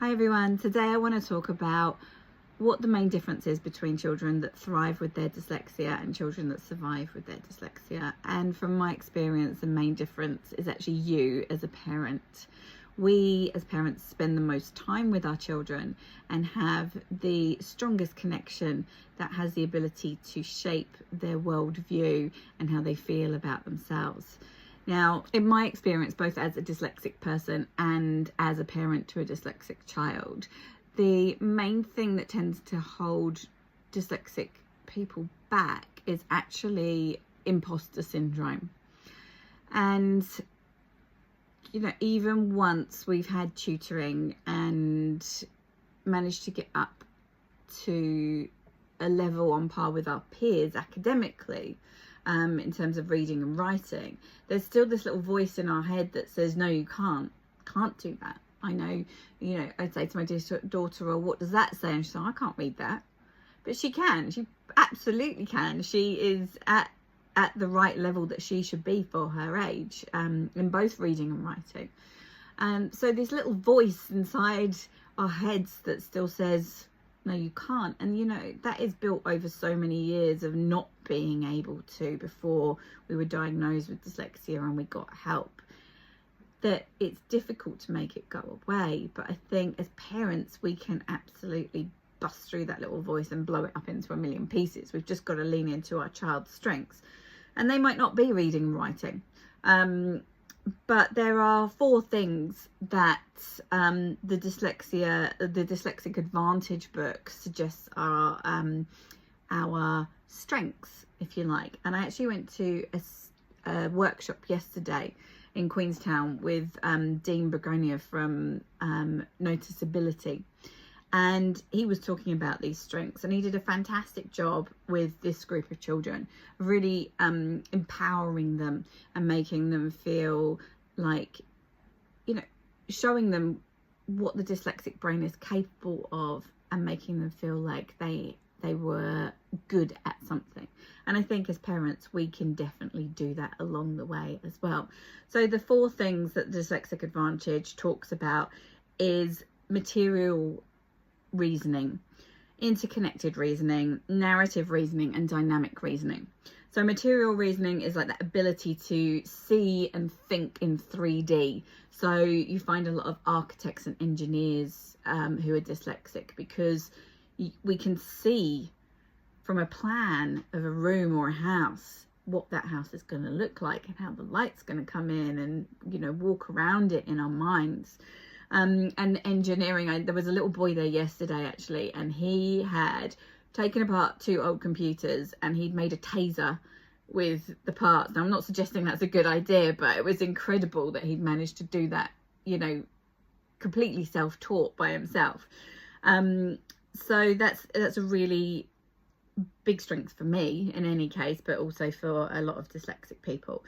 Hi everyone, today I want to talk about what the main difference is between children that thrive with their dyslexia and children that survive with their dyslexia. And from my experience, the main difference is actually you as a parent. We as parents spend the most time with our children and have the strongest connection that has the ability to shape their worldview and how they feel about themselves. Now, in my experience, both as a dyslexic person and as a parent to a dyslexic child, the main thing that tends to hold dyslexic people back is actually imposter syndrome. And, even once we've had tutoring and managed to get up to a level on par with our peers academically, in terms of reading and writing, there's still this little voice in our head that says, no, you can't do that. I know, I'd say to my daughter, well, what does that say? And she's like, I can't read that. But she can. She absolutely can. She is at the right level that she should be for her age, in both reading and writing. So this little voice inside our heads that still says, no, you can't. And, that is built over so many years of not being able to before we were diagnosed with dyslexia and we got help, that it's difficult to make it go away. But I think as parents, we can absolutely bust through that little voice and blow it up into a million pieces. We've just got to lean into our child's strengths. And they might not be reading and writing. But there are 4 things that the Dyslexic Advantage book suggests are our strengths, if you like. And I actually went to a workshop yesterday in Queenstown with Dean Begonia from Noticeability. And he was talking about these strengths, and he did a fantastic job with this group of children, really empowering them and making them feel like, showing them what the dyslexic brain is capable of and making them feel like they were good at something. And I think as parents, we can definitely do that along the way as well. So the 4 things that the Dyslexic Advantage talks about is material reasoning, interconnected reasoning, narrative reasoning, and dynamic reasoning. So material reasoning is like that ability to see and think in 3D. So you find a lot of architects and engineers who are dyslexic, because we can see from a plan of a room or a house what that house is going to look like and how the light's going to come in, and walk around it in our minds. And engineering, there was a little boy there yesterday actually, and he had taken apart 2 old computers and he'd made a taser with the parts. Now, I'm not suggesting that's a good idea, but it was incredible that he'd managed to do that, completely self-taught by himself. So that's a really big strength for me in any case, but also for a lot of dyslexic people.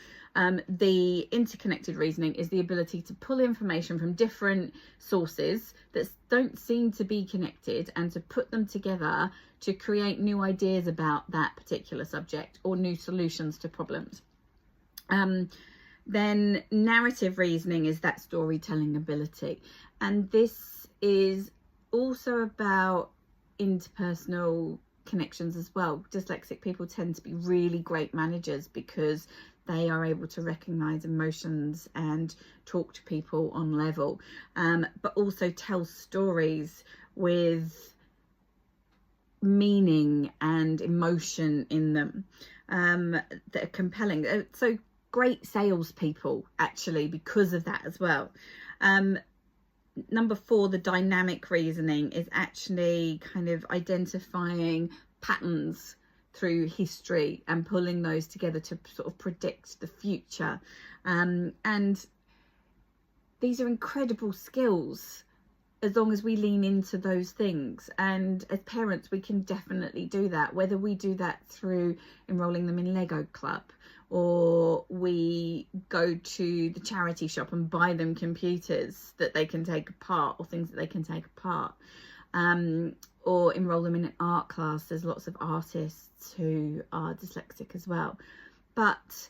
The interconnected reasoning is the ability to pull information from different sources that don't seem to be connected and to put them together to create new ideas about that particular subject or new solutions to problems. Then narrative reasoning is that storytelling ability. And this is also about interpersonal connections as well. Dyslexic people tend to be really great managers because they are able to recognize emotions and talk to people on level, but also tell stories with meaning and emotion in them that are compelling. So great salespeople actually because of that as well. Number 4, the dynamic reasoning is actually kind of identifying patterns through history and pulling those together to sort of predict the future. And these are incredible skills as long as we lean into those things. And as parents, we can definitely do that, whether we do that through enrolling them in Lego Club, or we go to the charity shop and buy them computers that they can take apart, or things that they can take apart, or enroll them in an art class. There's lots of artists who are dyslexic as well. But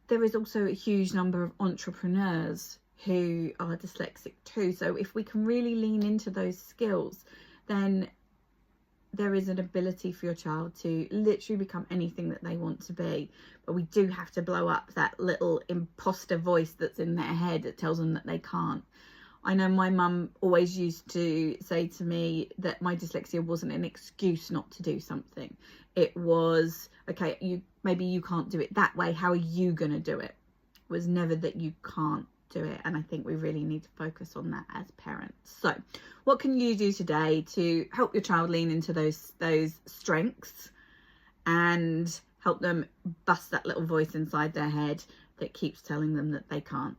there is also a huge number of entrepreneurs who are dyslexic too. So if we can really lean into those skills, then there is an ability for your child to literally become anything that they want to be. But we do have to blow up that little imposter voice that's in their head that tells them that they can't. I know my mum always used to say to me that my dyslexia wasn't an excuse not to do something. It was, okay, maybe you can't do it that way. How are you going to do it? It was never that you can't do it. And I think we really need to focus on that as parents. So what can you do today to help your child lean into those strengths and help them bust that little voice inside their head that keeps telling them that they can't?